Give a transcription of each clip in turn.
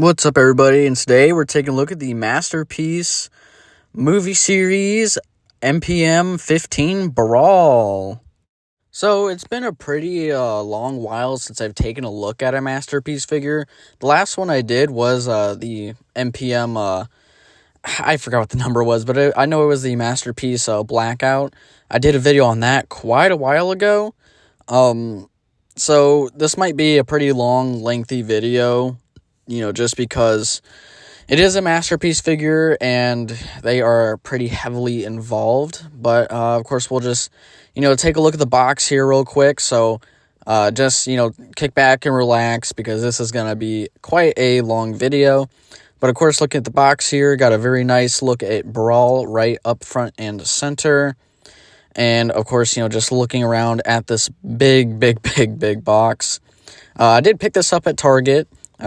What's up, everybody? And today we're taking a look at the masterpiece movie series mpm-15 Brawl. So it's been a pretty long while since I've taken a look at a masterpiece figure. The last one I did was the mpm, I forgot what the number was, but I know it was the masterpiece Blackout. I did a video on that quite a while ago. So this might be a pretty long, lengthy video, just because it is a masterpiece figure and they are pretty heavily involved. But, of course, we'll just, take a look at the box here real quick. So, just, kick back and relax because this is going to be quite a long video. But, of course, looking at the box here, got a very nice look at Brawl right up front and center. And, of course, just looking around at this big box. I did pick this up at Target.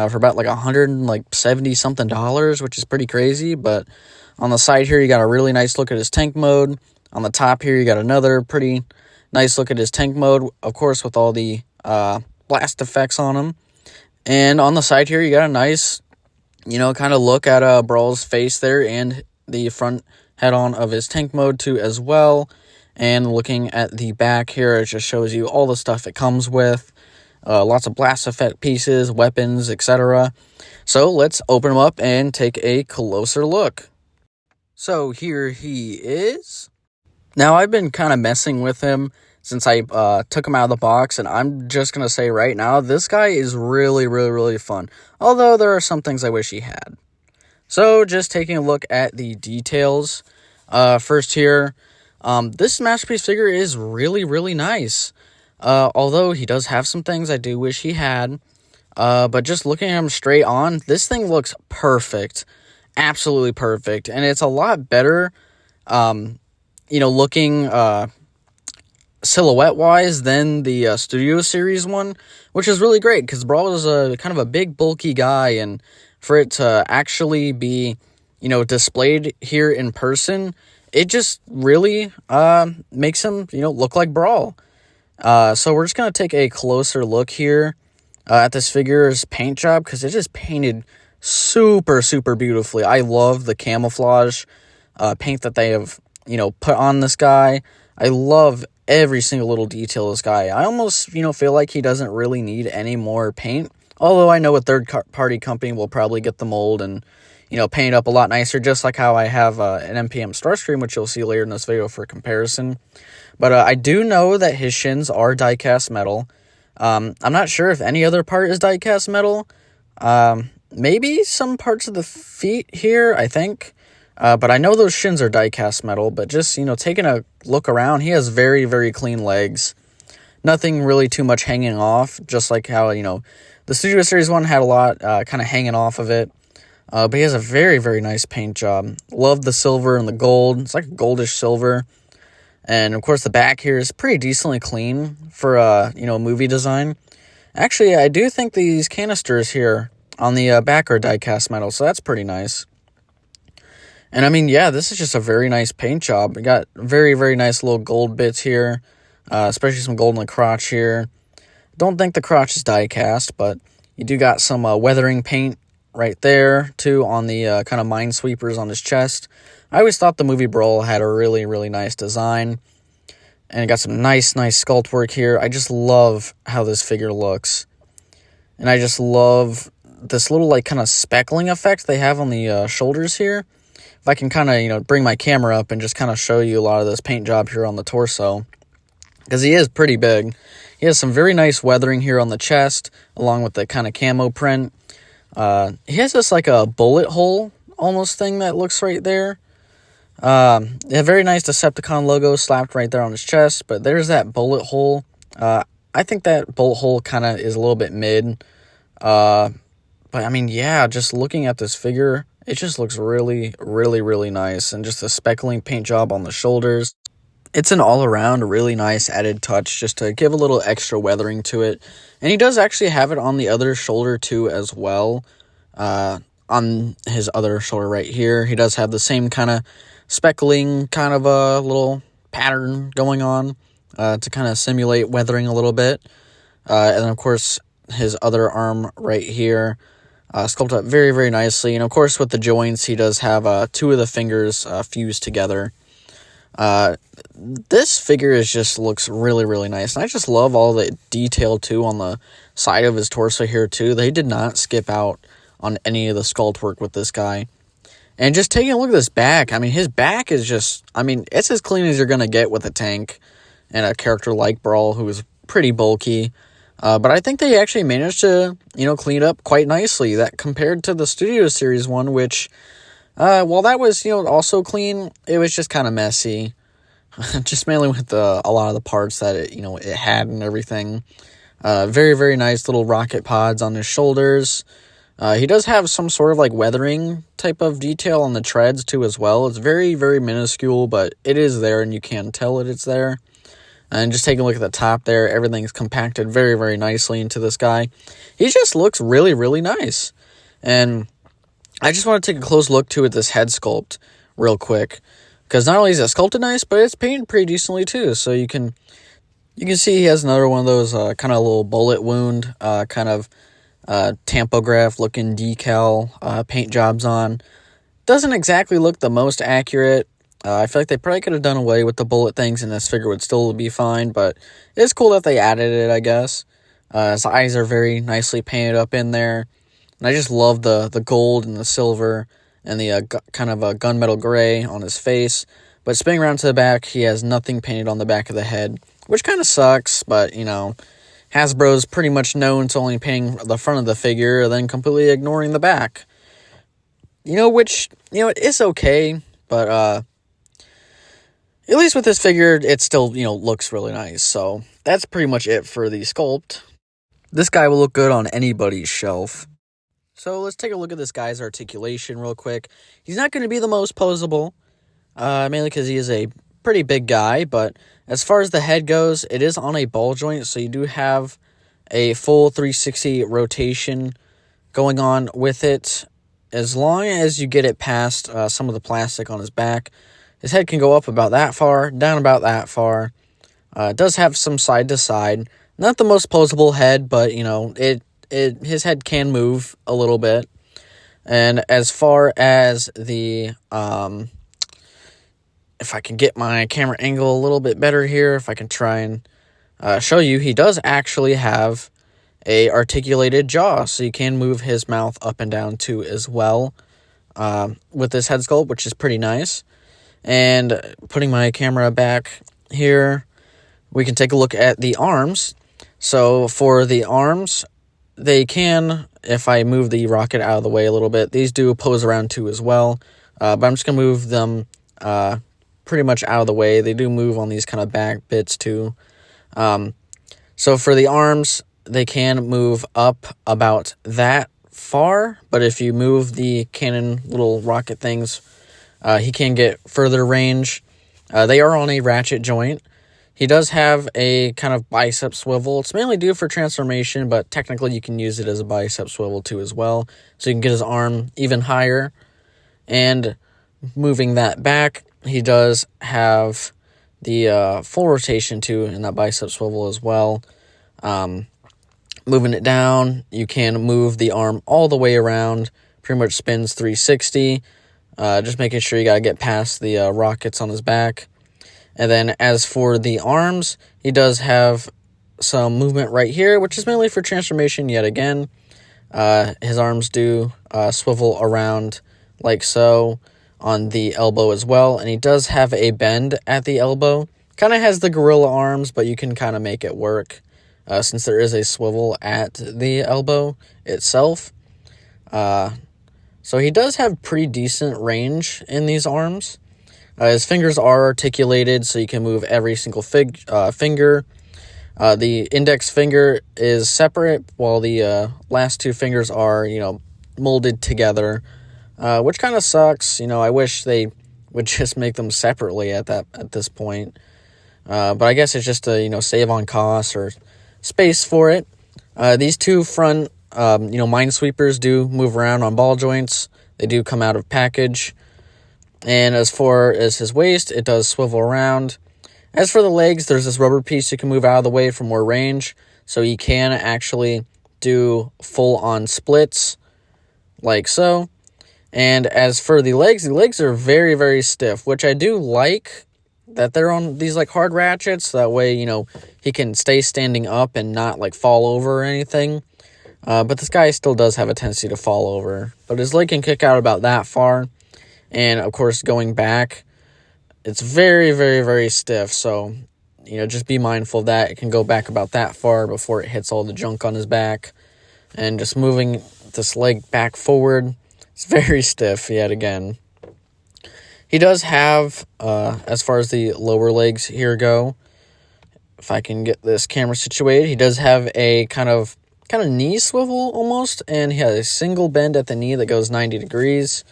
For about like $170 something, which is pretty crazy. But on the side here, you got a really nice look at his tank mode. On the top here, you got another pretty nice look at his tank mode, of course, with all the blast effects on him. And on the side here, you got a nice, kind of look at Brawl's face there and the front head-on of his tank mode too as well. And looking at the back here, it just shows you all the stuff it comes with. Lots of blast effect pieces, weapons, etc. So let's open him up and take a closer look. So here he is. Now I've been kind of messing with him since I took him out of the box, and I'm just going to say right now, this guy is really fun. Although there are some things I wish he had. So just taking a look at the details. First here, this masterpiece figure is really nice. Although he does have some things I do wish he had, but just looking at him straight on, this thing looks perfect, absolutely perfect, and it's a lot better, looking silhouette-wise than the Studio Series one, which is really great, because Brawl is a kind of a big, bulky guy, and for it to actually be, displayed here in person, it just really makes him, look like Brawl. So we're just going to take a closer look here at this figure's paint job because it is painted super beautifully. I love the camouflage paint that they have, put on this guy. I love every single little detail of this guy. I almost, feel like he doesn't really need any more paint. Although I know a third-party company will probably get the mold and, paint up a lot nicer, just like how I have an MPM Starscream, which you'll see later in this video for comparison. But I do know that his shins are die-cast metal. I'm not sure if any other part is die-cast metal. Maybe some parts of the feet here, I think. But I know those shins are die-cast metal. But just, taking a look around, he has very clean legs. Nothing really too much hanging off, just like how, the Studio Series one had a lot kind of hanging off of it. But he has a very nice paint job. Love the silver and the gold. It's like a goldish silver. And, of course, the back here is pretty decently clean for, movie design. Actually, I do think these canisters here on the back are die-cast metal, so that's pretty nice. And, I mean, yeah, this is just a very nice paint job. We got very nice little gold bits here, especially some gold in the crotch here. Don't think the crotch is die-cast, but you do got some weathering paint right there, too, on the kind of minesweepers on his chest. I always thought the movie Brawl had a really nice design. And it got some nice sculpt work here. I just love how this figure looks. And I just love this little, kind of speckling effect they have on the shoulders here. If I can kind of, bring my camera up and just kind of show you a lot of this paint job here on the torso. Because he is pretty big. He has some very nice weathering here on the chest, along with the kind of camo print. He has this, a bullet hole almost thing that looks right there. A very nice Decepticon logo slapped right there on his chest, but there's that bullet hole. I think that bullet hole kind of is a little bit mid. But I mean, yeah, just looking at this figure, it just looks really nice. And just the speckling paint job on the shoulders. It's an all-around really nice added touch just to give a little extra weathering to it. And he does actually have it on the other shoulder too as well. On his other shoulder right here, he does have the same kind of speckling kind of a little pattern going on to kind of simulate weathering a little bit. And then, of course, his other arm right here Sculpted up very, very nicely. And of course, with the joints, he does have two of the fingers fused together. This figure just looks really, really nice. And I just love all the detail, too, on the side of his torso here, too. They did not skip out on any of the sculpt work with this guy. And just taking a look at this back, I mean, his back is just, I mean, it's as clean as you're going to get with a tank and a character like Brawl, who is pretty bulky. But I think they actually managed to, clean it up quite nicely. That compared to the Studio Series one, which, while that was, also clean, it was just kind of messy. Just mainly with a lot of the parts that it had and everything. Very, very nice little rocket pods on his shoulders. He does have some sort of like weathering type of detail on the treads too as well. It's very, very minuscule, but it is there and you can tell it's there. And just taking a look at the top there, everything's compacted very, very nicely into this guy. He just looks really, really nice. And I just want to take a close look too at this head sculpt real quick. Because not only is it sculpted nice, but it's painted pretty decently too. So you can see he has another one of those kind of little bullet wound, kind of tampograph looking decal paint jobs on. Doesn't exactly look the most accurate. I feel like they probably could have done away with the bullet things and this figure would still be fine, but it's cool that they added it, I guess. His eyes are very nicely painted up in there. And I just love the gold and the silver and the kind of a gunmetal gray on his face. But spinning around to the back, he has nothing painted on the back of the head, which kind of sucks, but, Hasbro's pretty much known to only painting the front of the figure and then completely ignoring the back. Which, it is okay, but, at least with this figure, it still, looks really nice. So that's pretty much it for the sculpt. This guy will look good on anybody's shelf. So let's take a look at this guy's articulation real quick. He's not going to be the most posable, mainly because he is a pretty big guy. But as far as the head goes, it is on a ball joint. So you do have a full 360 rotation going on with it. As long as you get it past some of the plastic on his back, his head can go up about that far, down about that far. It does have some side to side. Not the most posable head, but, his head can move a little bit. And as far as the, if I can get my camera angle a little bit better here, if I can try and show you, he does actually have a articulated jaw, so you can move his mouth up and down too as well with this head sculpt, which is pretty nice. And putting my camera back here, we can take a look at the arms. So for the arms, they can, if I move the rocket out of the way a little bit, these do pose around too as well. But I'm just going to move them pretty much out of the way. They do move on these kind of back bits too. So for the arms, they can move up about that far. But if you move the cannon little rocket things, he can get further range. They are on a ratchet joint. He does have a kind of bicep swivel. It's mainly due for transformation, but technically you can use it as a bicep swivel too as well. So you can get his arm even higher. And moving that back, he does have the full rotation too in that bicep swivel as well. Moving it down, you can move the arm all the way around. Pretty much spins 360. Just making sure you got to get past the rockets on his back. And then as for the arms, he does have some movement right here, which is mainly for transformation yet again. His arms do swivel around like so on the elbow as well. And he does have a bend at the elbow. Kind of has the gorilla arms, but you can kind of make it work since there is a swivel at the elbow itself. So he does have pretty decent range in these arms. His fingers are articulated, so you can move every single finger. The index finger is separate, while the last two fingers are, molded together, which kind of sucks. I wish they would just make them separately at this point. But I guess it's just to, save on costs or space for it. These two front, minesweepers do move around on ball joints. They do come out of package. And as far as his waist, it does swivel around. As for the legs, there's this rubber piece you can move out of the way for more range. So you can actually do full-on splits like so. And as for the legs are very, very stiff, which I do like that they're on these, like, hard ratchets. That way, you know, he can stay standing up and not, like, fall over or anything. But this guy still does have a tendency to fall over. But his leg can kick out about that far. And, of course, going back, it's very, very, very stiff. So, you know, just be mindful of that. It can go back about that far before it hits all the junk on his back. And just moving this leg back forward, it's very stiff yet again. He does have, as far as the lower legs here go, if I can get this camera situated, he does have a kind of knee swivel almost, and he has a single bend at the knee that goes 90 degrees.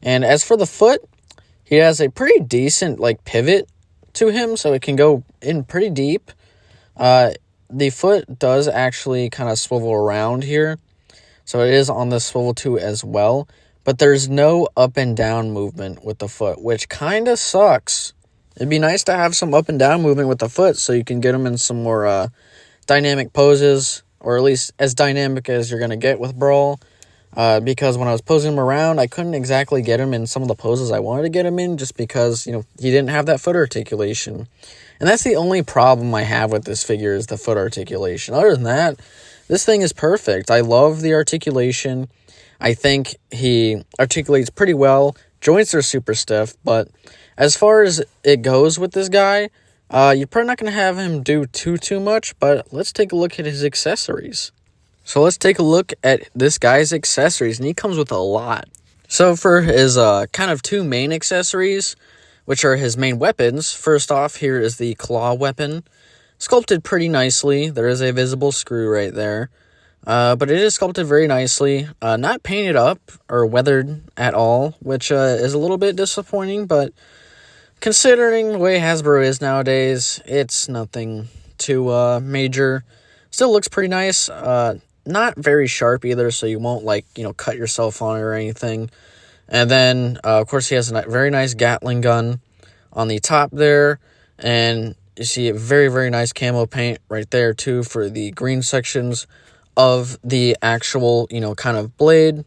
And as for the foot, he has a pretty decent, like, pivot to him, so it can go in pretty deep. The foot does actually kind of swivel around here, so it is on the swivel too as well. But there's no up and down movement with the foot, which kind of sucks. It'd be nice to have some up and down movement with the foot so you can get them in some more dynamic poses, or at least as dynamic as you're going to get with Brawl. Because when I was posing him around, I couldn't exactly get him in some of the poses I wanted to get him in, just because, you know, he didn't have that foot articulation. And that's the only problem I have with this figure, is the foot articulation. Other than that, this thing is perfect. I love the articulation. I think he articulates pretty well. Joints are super stiff, but as far as it goes with this guy, you're probably not going to have him do too much, but let's take a look at his accessories. So let's take a look at this guy's accessories, and he comes with a lot. So for his kind of two main accessories, which are his main weapons, first off, here is the claw weapon. Sculpted pretty nicely. There is a visible screw right there. But it is sculpted very nicely. Not painted up or weathered at all, which is a little bit disappointing, but considering the way Hasbro is nowadays, it's nothing too major. Still looks pretty nice. Not very sharp either, so you won't, like, you know, cut yourself on it or anything. And then, of course, he has a very nice Gatling gun on the top there, and you see a very, very nice camo paint right there, too, for the green sections of the actual, you know, kind of blade.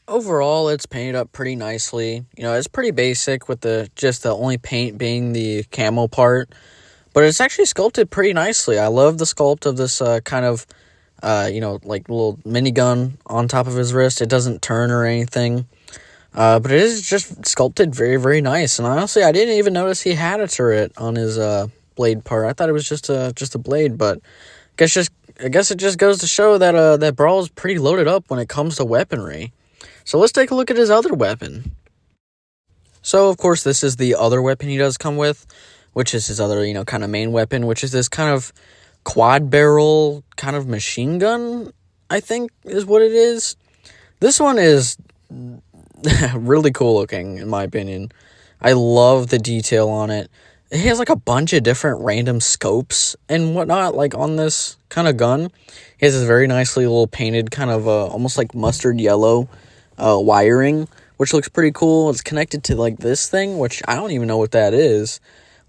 Overall, it's painted up pretty nicely. You know, it's pretty basic with the only paint being the camo part, but it's actually sculpted pretty nicely. I love the sculpt of this kind of, you know, like little minigun on top of his wrist. It doesn't turn or anything, but it is just sculpted very, very nice. And honestly, I didn't even notice he had a turret on his blade part. I thought it was just a blade, but I guess it just goes to show that that Brawl is pretty loaded up when it comes to weaponry. So let's take a look at his other weapon. So, of course, this is the other weapon he does come with, which is his other, you know, kind of main weapon, which is this kind of quad barrel kind of machine gun, I think is what it is. This one is really cool looking, in my opinion. I love the detail on it. It has, like, a bunch of different random scopes and whatnot, like, on this kind of gun. He has this very nicely little painted kind of almost like mustard yellow wiring, which looks pretty cool. It's connected to, like, this thing, which I don't even know what that is.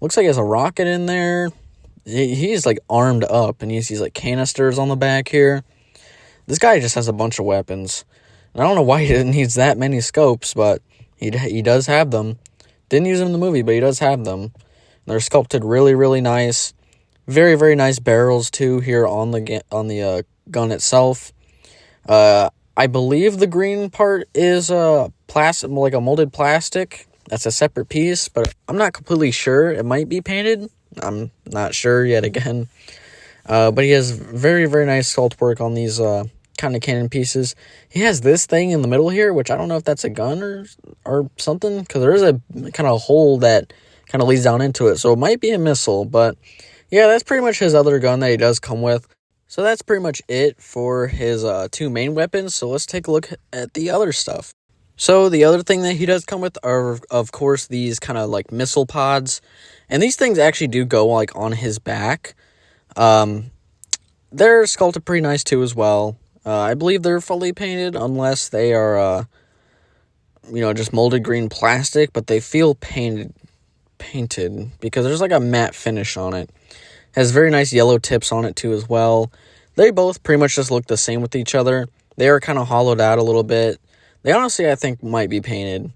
Looks like he has a rocket in there. He's, like, armed up, and he has these, like, canisters on the back here. This guy just has a bunch of weapons. And I don't know why he needs that many scopes, but he does have them. Didn't use them in the movie, but he does have them. They're sculpted really, really nice. Very, very nice barrels, too, here on the gun itself. I believe the green part is plastic, like a molded plastic. That's a separate piece, but I'm not completely sure. It might be painted. I'm not sure yet again. But he has very, very nice sculpt work on these kind of cannon pieces. He has this thing in the middle here, which I don't know if that's a gun or something, because there is a kind of hole that kind of leads down into it, so it might be a missile. But yeah, that's pretty much his other gun that he does come with. So that's pretty much it for his two main weapons. So let's take a look at the other stuff. So the other thing that he does come with are, of course, these kind of like missile pods, and these things actually do go like on his back. They're sculpted pretty nice too as well. I believe they're fully painted, unless they are just molded green plastic, but they feel painted because there's like a matte finish on it. Has very nice yellow tips on it too as well. They both pretty much just look the same with each other. They are kind of hollowed out a little bit. They honestly, I think, might be painted.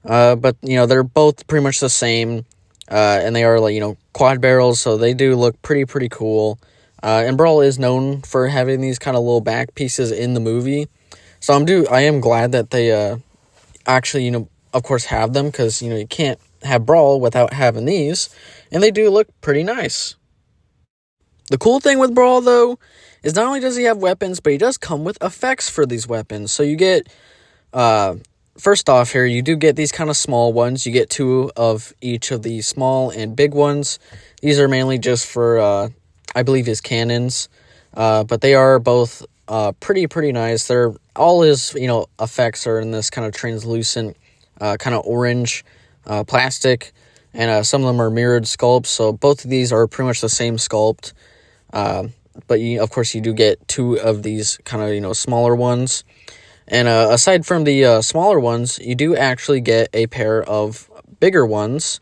But, they're both pretty much the same. And they are, like, quad barrels, so they do look pretty cool. And Brawl is known for having these kind of little back pieces in the movie. So I am glad that they actually, of course, have them, because, you can't have Brawl without having these. And they do look pretty nice. The cool thing with Brawl, though, is not only does he have weapons, but he does come with effects for these weapons. So you get, first off here, you do get these kind of small ones. You get 2 of each of the small and big ones. These are mainly just for, I believe, his cannons. But they are both pretty nice. They're all his, effects are in this kind of translucent, kind of orange plastic. And some of them are mirrored sculpts. So both of these are pretty much the same sculpt. But of course, you do get 2 of these kind of, smaller ones. And aside from the smaller ones, you do actually get a pair of bigger ones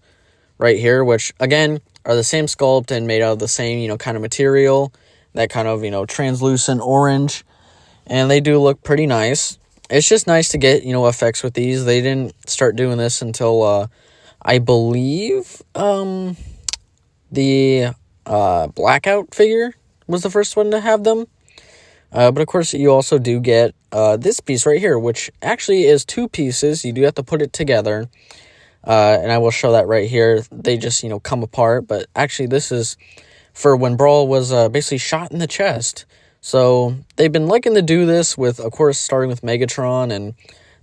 right here, which, again, are the same sculpt and made out of the same, kind of material, that kind of, translucent orange. And they do look pretty nice. It's just nice to get, effects with these. They didn't start doing this until, I believe, the Blackout figure was the first one to have them. But of course, you also do get this piece right here, which actually is 2 pieces. You do have to put it together. And I will show that right here. They just, come apart. But actually, this is for when Brawl was basically shot in the chest. So they've been liking to do this with, of course, starting with Megatron. And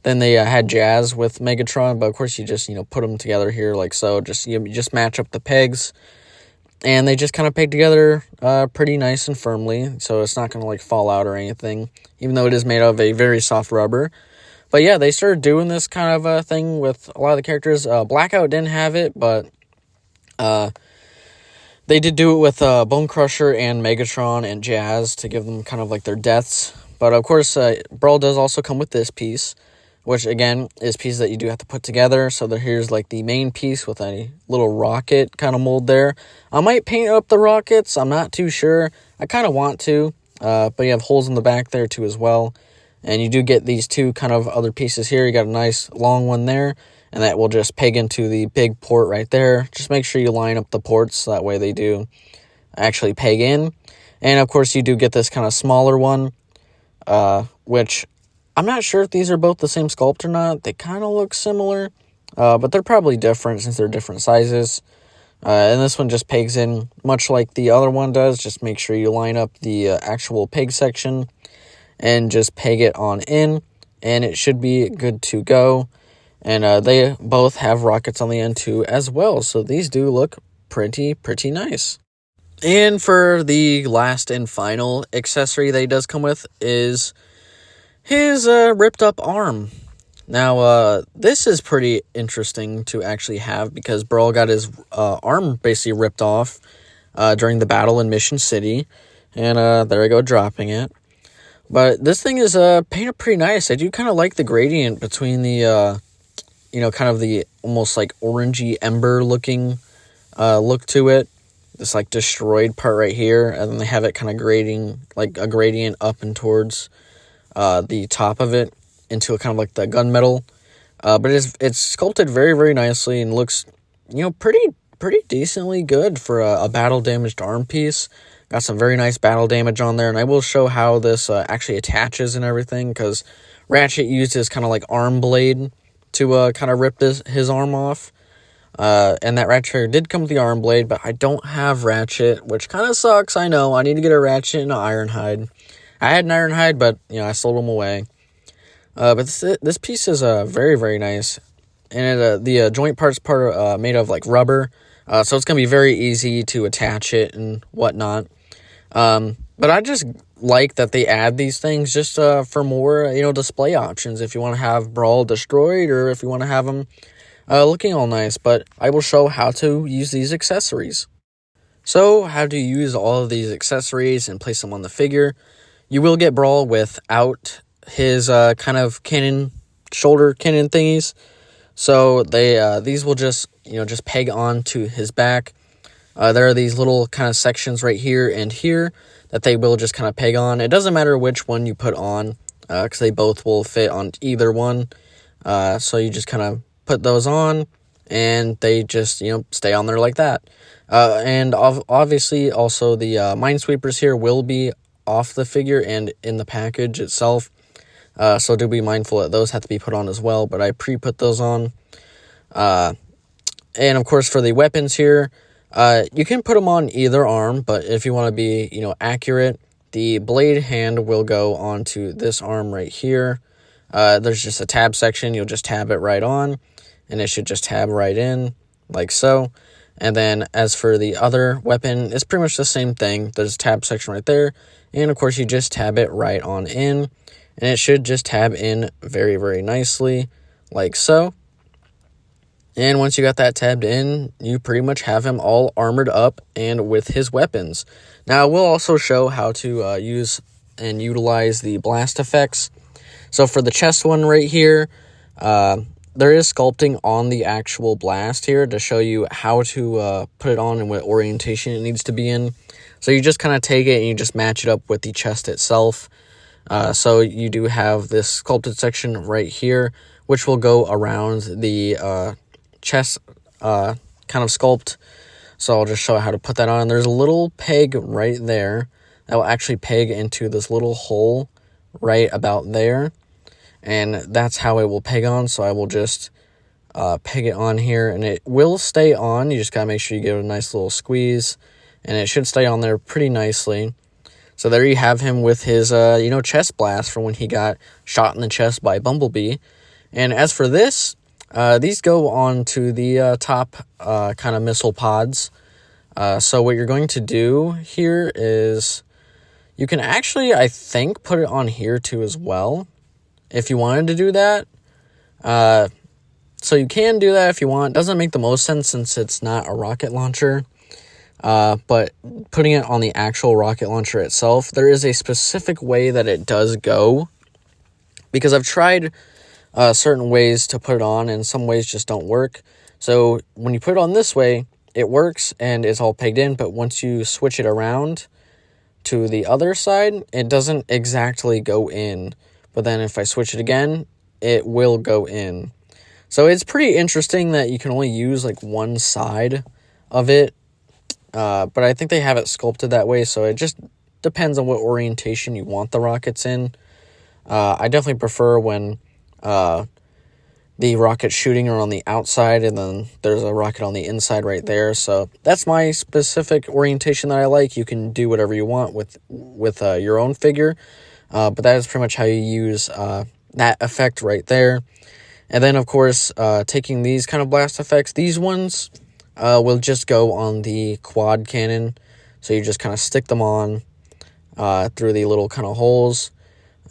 then they had Jazz with Megatron. But of course, you just, put them together here like so. You just match up the pegs. And they just kind of peg together pretty nice and firmly, so it's not going to, like, fall out or anything, even though it is made of a very soft rubber. But yeah, they started doing this kind of thing with a lot of the characters. Blackout didn't have it, but they did do it with Bone Crusher and Megatron and Jazz to give them kind of like their deaths. But of course, Brawl does also come with this piece, which, again, is pieces that you do have to put together. So here's, like, the main piece with a little rocket kind of mold there. I might paint up the rockets. I'm not too sure. I kind of want to, but you have holes in the back there, too, as well. And you do get these 2 kind of other pieces here. You got a nice long one there, and that will just peg into the big port right there. Just make sure you line up the ports, so that way they do actually peg in. And, of course, you do get this kind of smaller one, which I'm not sure if these are both the same sculpt or not. They kind of look similar, but they're probably different since they're different sizes. And this one just pegs in much like the other one does. Just make sure you line up the actual peg section and just peg it on in, and it should be good to go. And they both have rockets on the end too as well, so these do look pretty nice. And for the last and final accessory that he does come with is his ripped up arm. Now, this is pretty interesting to actually have, because Brawl got his arm basically ripped off during the battle in Mission City. And there I go, dropping it. But this thing is painted pretty nice. I do kind of like the gradient between the, kind of the almost like orangey ember looking look to it. This like destroyed part right here. And then they have it kind of grading, like a gradient up and towards the top of it into a kind of like the gunmetal. But it's sculpted very nicely and looks, pretty decently good for a battle damaged arm piece. Got some very nice battle damage on there, and I will show how this actually attaches and everything, because Ratchet used his kind of like arm blade to kind of rip his arm off. And that Ratchet did come with the arm blade, but I don't have Ratchet, which kind of sucks. I know. I need to get a Ratchet and an Ironhide. I had an Ironhide, but, I sold them away. But this piece is very nice. And the joint part's made of, like, rubber. So it's going to be very easy to attach it and whatnot. But I just like that they add these things just for more, display options. If you want to have Brawl destroyed, or if you want to have them looking all nice. But I will show how to use these accessories. So, how to use all of these accessories and place them on the figure. You will get Brawl without his kind of shoulder cannon thingies. So these will just peg onto his back. There are these little kind of sections right here and here that they will just kind of peg on. It doesn't matter which one you put on. because they both will fit on either one. So you just kind of put those on, and they just, stay on there like that. And obviously, also the Minesweepers here will be off the figure and in the package itself. So do be mindful that those have to be put on as well, but I pre-put those on. And of course, for the weapons here, you can put them on either arm, but if you want to be, accurate, the blade hand will go onto this arm right here. There's just a tab section. You'll just tab it right on, and it should just tab right in, like so. And then as for the other weapon, it's pretty much the same thing. There's a tab section right there, and of course, you just tab it right on in, and it should just tab in very, very nicely, like so. And once you got that tabbed in, you pretty much have him all armored up and with his weapons. Now, we'll also show how to use and utilize the blast effects. So for the chest one right here, there is sculpting on the actual blast here to show you how to put it on and what orientation it needs to be in. So you just kind of take it and you just match it up with the chest itself. So you do have this sculpted section right here, which will go around the chest kind of sculpt. So I'll just show how to put that on. There's a little peg right there that will actually peg into this little hole right about there, and that's how it will peg on. So I will just peg it on here, and it will stay on. You just gotta make sure you give it a nice little squeeze, and it should stay on there pretty nicely. So there you have him with his chest blast from when he got shot in the chest by Bumblebee. And as for this, these go on to the top kind of missile pods. So what you're going to do here is you can actually, I think, put it on here too as well, if you wanted to do that. So you can do that if you want. It doesn't make the most sense since it's not a rocket launcher. But putting it on the actual rocket launcher itself, there is a specific way that it does go. Because I've tried certain ways to put it on, and some ways just don't work. So when you put it on this way, it works and it's all pegged in, but once you switch it around to the other side, it doesn't exactly go in. But then if I switch it again, it will go in. So it's pretty interesting that you can only use like one side of it. But I think they have it sculpted that way, so it just depends on what orientation you want the rockets in. I definitely prefer when the rockets shooting are on the outside, and then there's a rocket on the inside right there. So that's my specific orientation that I like. You can do whatever you want with your own figure, but that is pretty much how you use that effect right there. And then, of course, taking these kind of blast effects, these ones will just go on the quad cannon. So you just kind of stick them on through the little kind of holes.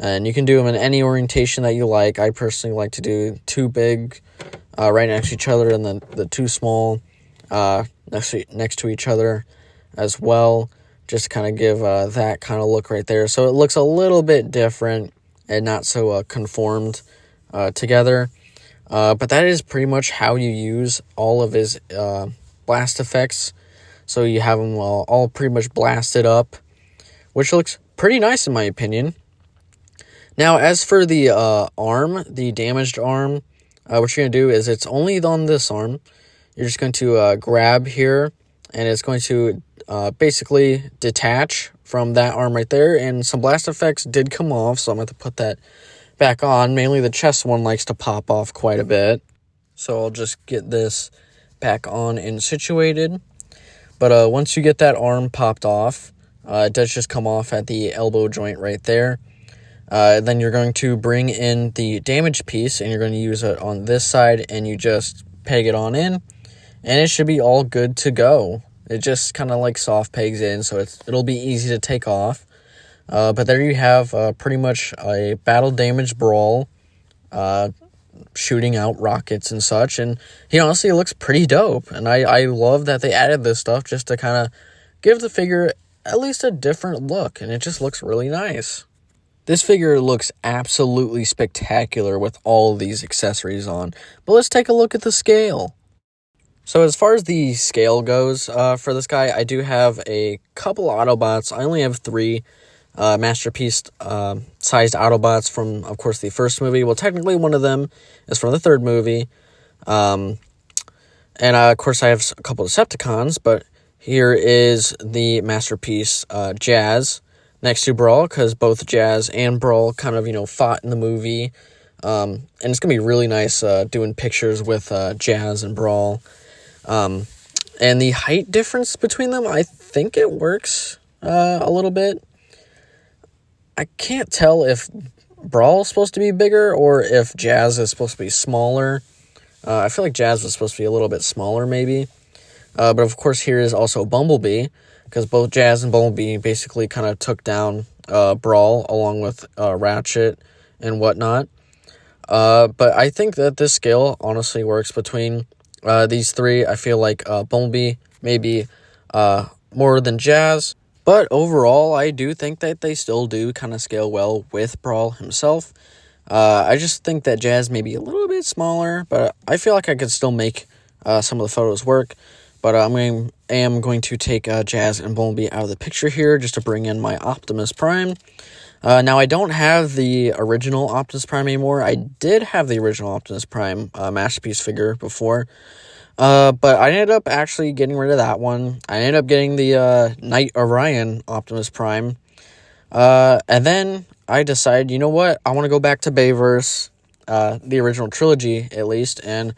And you can do them in any orientation that you like. I personally like to do two big right next to each other, and then the two small next to each other as well. Just to kind of give that kind of look right there. So it looks a little bit different and not so conformed together. But that is pretty much how you use all of his blast effects. So you have them all pretty much blasted up, which looks pretty nice in my opinion. Now, as for the arm, the damaged arm, what you're going to do is it's only on this arm. You're just going to grab here, and it's going to basically detach from that arm right there. And some blast effects did come off, so I'm going to put that back on. Mainly the chest one likes to pop off quite a bit. So I'll just get this back on and situated. But once you get that arm popped off, it does just come off at the elbow joint right there. Then you're going to bring in the damaged piece, and you're going to use it on this side, and you just peg it on in, and it should be all good to go. It just kind of like soft pegs in, so it'll be easy to take off. But there you have pretty much a battle damaged brawl, shooting out rockets and such, and he honestly looks pretty dope. And I love that they added this stuff just to kind of give the figure at least a different look, and it just looks really nice. This figure looks absolutely spectacular with all these accessories on, but let's take a look at the scale. So as far as the scale goes for this guy, I do have a couple Autobots. I only have 3 masterpiece sized Autobots from, of course, the first movie. Well, technically one of them is from the third movie. And of course I have a couple of Decepticons, but here is the masterpiece Jazz next to Brawl, because both Jazz and Brawl kind of, fought in the movie. And it's going to be really nice doing pictures with Jazz and Brawl. And the height difference between them, I think it works a little bit. I can't tell if Brawl is supposed to be bigger or if Jazz is supposed to be smaller. I feel like Jazz was supposed to be a little bit smaller, maybe. But of course, here is also Bumblebee, because both Jazz and Bumblebee basically kind of took down Brawl along with Ratchet and whatnot. But I think that this scale honestly works between these three. I feel like Bumblebee maybe more than Jazz. But overall, I do think that they still do kind of scale well with Brawl himself. I just think that Jazz may be a little bit smaller, but I feel like I could still make some of the photos work. But I am going to take Jazz and Bumblebee out of the picture here just to bring in my Optimus Prime. Now, I don't have the original Optimus Prime anymore. I did have the original Optimus Prime masterpiece figure before. But I ended up actually getting rid of that one. I ended up getting the Knight Orion Optimus Prime. And then I decided, you know what? I want to go back to Bayverse, the original trilogy at least. And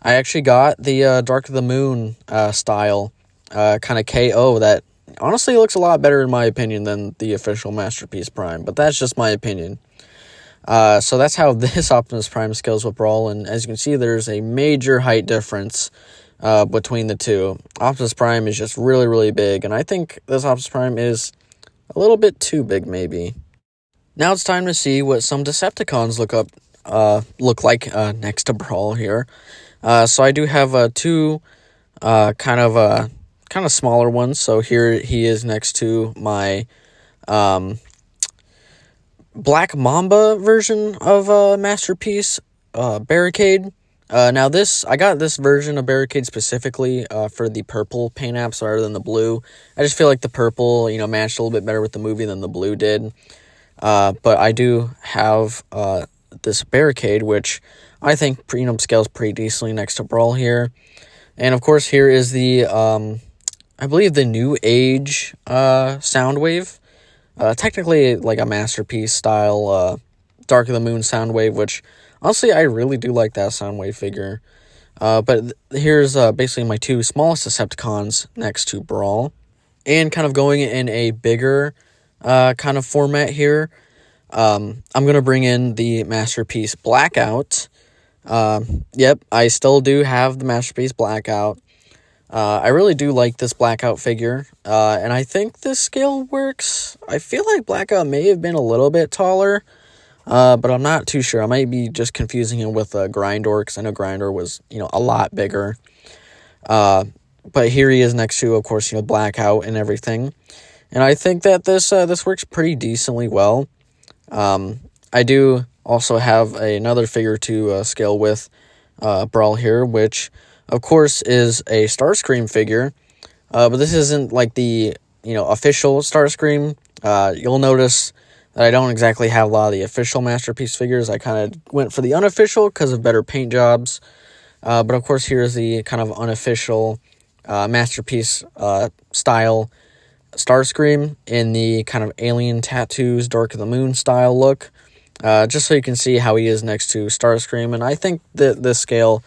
I actually got the Dark of the Moon style kind of KO that honestly looks a lot better in my opinion than the official Masterpiece Prime. But that's just my opinion. So that's how this Optimus Prime scales with Brawl, and as you can see, there's a major height difference between the two. Optimus Prime is just really, really big, and I think this Optimus Prime is a little bit too big, maybe. Now it's time to see what some Decepticons look like next to Brawl here. So I do have two kind of smaller ones. So here he is next to my Black Mamba version of Masterpiece Barricade. Now I got this version of Barricade specifically for the purple paint apps rather than the blue. I just feel like the purple, matched a little bit better with the movie than the blue did. But I do have this Barricade, which I think scales pretty decently next to Brawl here. And of course, here is the I believe the New Age Soundwave. Technically like a Masterpiece style Dark of the Moon Soundwave, which honestly I really do like that Soundwave figure. But here's basically my two smallest Decepticons next to Brawl. And kind of going in a bigger kind of format here, I'm going to bring in the Masterpiece Blackout. Yep, I still do have the Masterpiece Blackout. I really do like this Blackout figure, and I think this scale works. I feel like Blackout may have been a little bit taller, but I'm not too sure. I might be just confusing him with Grindor, because I know Grindor was, a lot bigger. But here he is next to, of course, Blackout and everything. And I think that this works pretty decently well. I do also have another figure to scale with Brawl here, which of course is a Starscream figure, but this isn't like the official Starscream. You'll notice that I don't exactly have a lot of the official Masterpiece figures. I kind of went for the unofficial because of better paint jobs, but of course here's the kind of unofficial Masterpiece style Starscream in the kind of alien tattoos Dark of the Moon style look, just so you can see how he is next to Starscream. And I think that this scale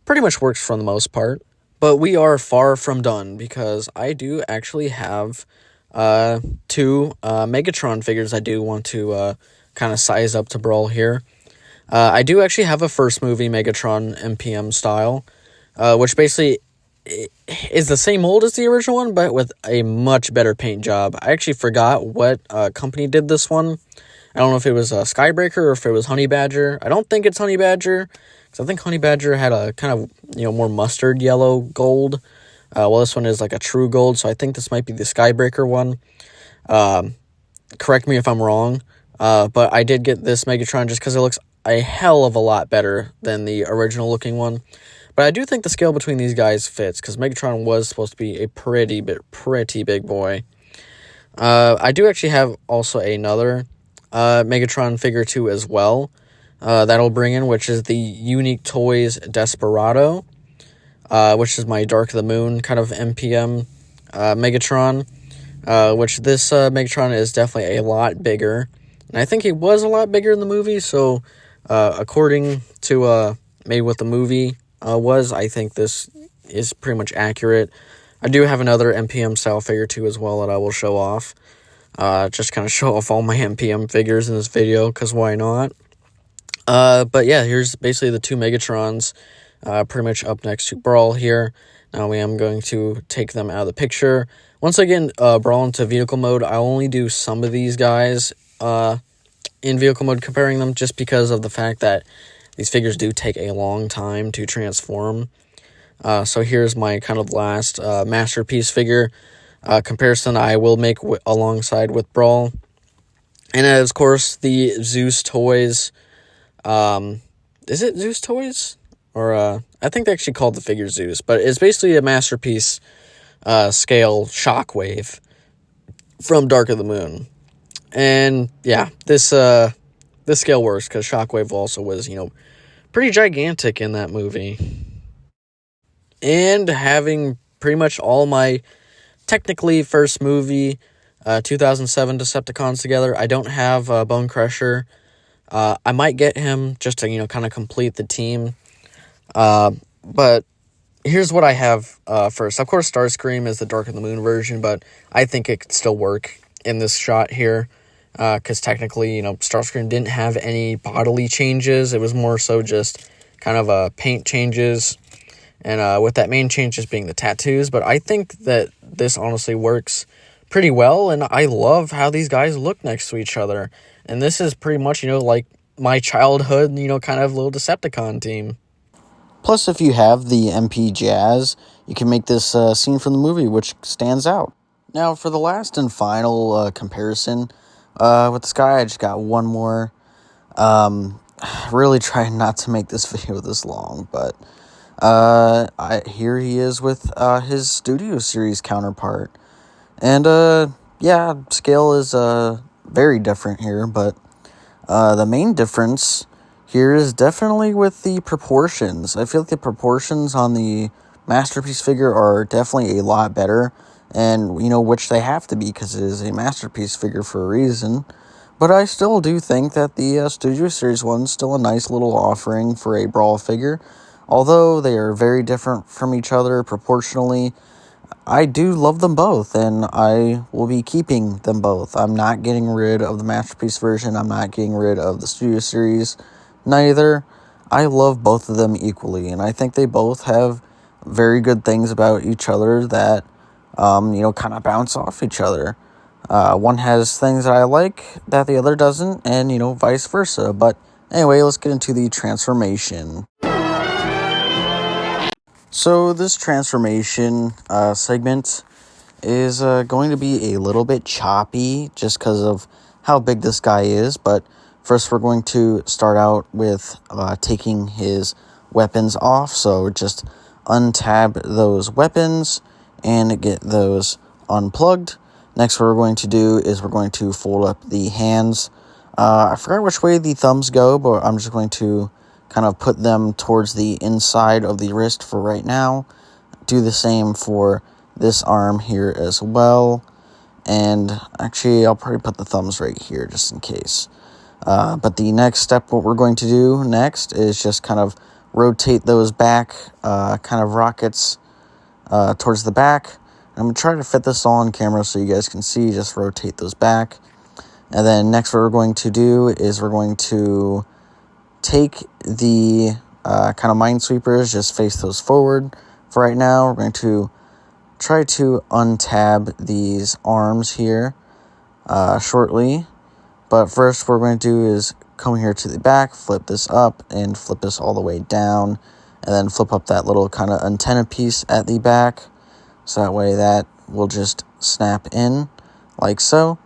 pretty much works for the most part. But we are far from done, because I do actually have two Megatron figures I do want to kind of size up to Brawl here. I do actually have a first movie Megatron MPM style, which basically is the same mold as the original one, but with a much better paint job. I actually forgot what company did this one. I don't know if it was Skybreaker or if it was Honey Badger. I don't think it's Honey Badger, because I think Honey Badger had a kind of, more mustard yellow gold. Well, this one is like a true gold, so I think this might be the Skybreaker one. Correct me if I'm wrong, but I did get this Megatron just because it looks a hell of a lot better than the original looking one. But I do think the scale between these guys fits, because Megatron was supposed to be a pretty big boy. I do actually have also another Megatron figure too as well. That'll bring in, which is the Unique Toys Desperado, which is my Dark of the Moon kind of MPM Megatron. Which this Megatron is definitely a lot bigger, and I think he was a lot bigger in the movie. So, according to maybe what the movie was, I think this is pretty much accurate. I do have another MPM style figure too as well that I will show off. Just kind of show off all my MPM figures in this video, because why not? But yeah, here's basically the two Megatrons, pretty much up next to Brawl here. Now I am going to take them out of the picture. Once again, Brawl into vehicle mode, I'll only do some of these guys in vehicle mode, comparing them, just because of the fact that these figures do take a long time to transform. So here's my kind of last masterpiece figure comparison I will make alongside with Brawl. And of course, the Zeus Toys. Is it Zeus Toys? Or, I think they actually called the figure Zeus, but it's basically a masterpiece scale Shockwave from Dark of the Moon. And yeah, this scale works because Shockwave also was, pretty gigantic in that movie. And having pretty much all my technically first movie 2007 Decepticons together, I don't have Bone Crusher. I might get him just to, kind of complete the team. But here's what I have first. Of course, Starscream is the Dark of the Moon version, but I think it could still work in this shot here. Because technically, Starscream didn't have any bodily changes. It was more so just kind of paint changes. And with that main change just being the tattoos. But I think that this honestly works pretty well. And I love how these guys look next to each other. And this is pretty much, like my childhood, kind of little Decepticon team. Plus, if you have the MP Jazz, you can make this scene from the movie, which stands out. Now, for the last and final comparison with this guy, I just got one more. Really trying not to make this video this long, but here he is with his Studio Series counterpart. And, yeah, scale is very different here, but the main difference here is definitely with the proportions. I feel like the proportions on the Masterpiece figure are definitely a lot better, and, which they have to be because it is a Masterpiece figure for a reason. But I still do think that the Studio Series one's still a nice little offering for a Brawl figure. Although they are very different from each other proportionally, I do love them both, and I will be keeping them both. I'm not getting rid of the Masterpiece version. I'm not getting rid of the Studio Series. Neither. I love both of them equally, and I think they both have very good things about each other that, kind of bounce off each other. One has things that I like that the other doesn't, and, vice versa. But anyway, let's get into the transformation. So this transformation segment is going to be a little bit choppy just because of how big this guy is. But first we're going to start out with taking his weapons off. So just untab those weapons and get those unplugged. Next what we're going to do is we're going to fold up the hands. I forgot which way the thumbs go, but I'm just going to kind of put them towards the inside of the wrist for right now. Do the same for this arm here as well. And actually, I'll probably put the thumbs right here just in case. But the next step, what we're going to do next is just kind of rotate those back, kind of rockets towards the back. I'm going to try to fit this all on camera so you guys can see. Just rotate those back. And then next what we're going to do is we're going to take the kind of Minesweepers, just face those forward. For right now, we're going to try to untab these arms here shortly. But first, what we're going to do is come here to the back, flip this up, and flip this all the way down. And then flip up that little kind of antenna piece at the back. So that way that will just snap in like so.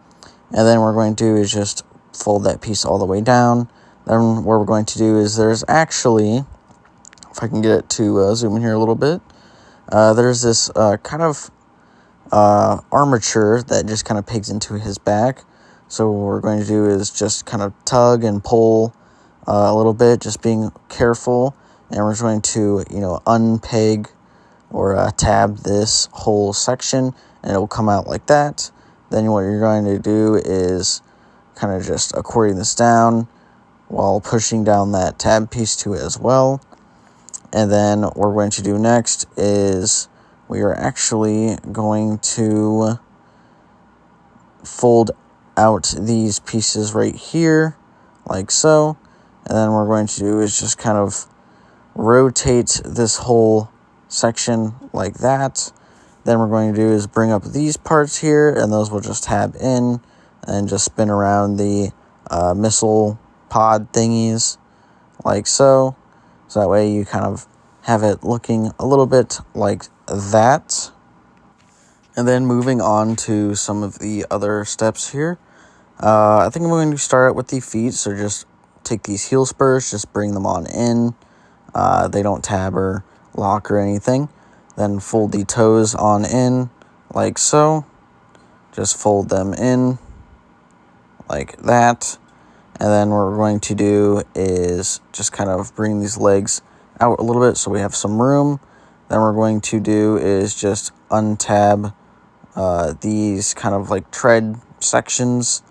And then what we're going to do is just fold that piece all the way down. Then what we're going to do is there's actually, if I can get it to zoom in here a little bit, there's this kind of armature that just kind of pegs into his back. So what we're going to do is just kind of tug and pull a little bit, just being careful. And we're going to, unpeg or tab this whole section, and it will come out like that. Then what you're going to do is kind of just accordion this down while pushing down that tab piece to it as well. And then what we're going to do next is we are actually going to fold out these pieces right here, like so. And then what we're going to do is just kind of rotate this whole section like that. Then we're going to do is bring up these parts here, and those will just tab in and just spin around the missile pod thingies like so. So that way you kind of have it looking a little bit like that. And then moving on to some of the other steps here. I think I'm going to start out with the feet. So just take these heel spurs, just bring them on in. They don't tab or lock or anything. Then fold the toes on in like so. Just fold them in like that. And then what we're going to do is just kind of bring these legs out a little bit so we have some room. Then we're going to do is just untab these kind of like tread sections.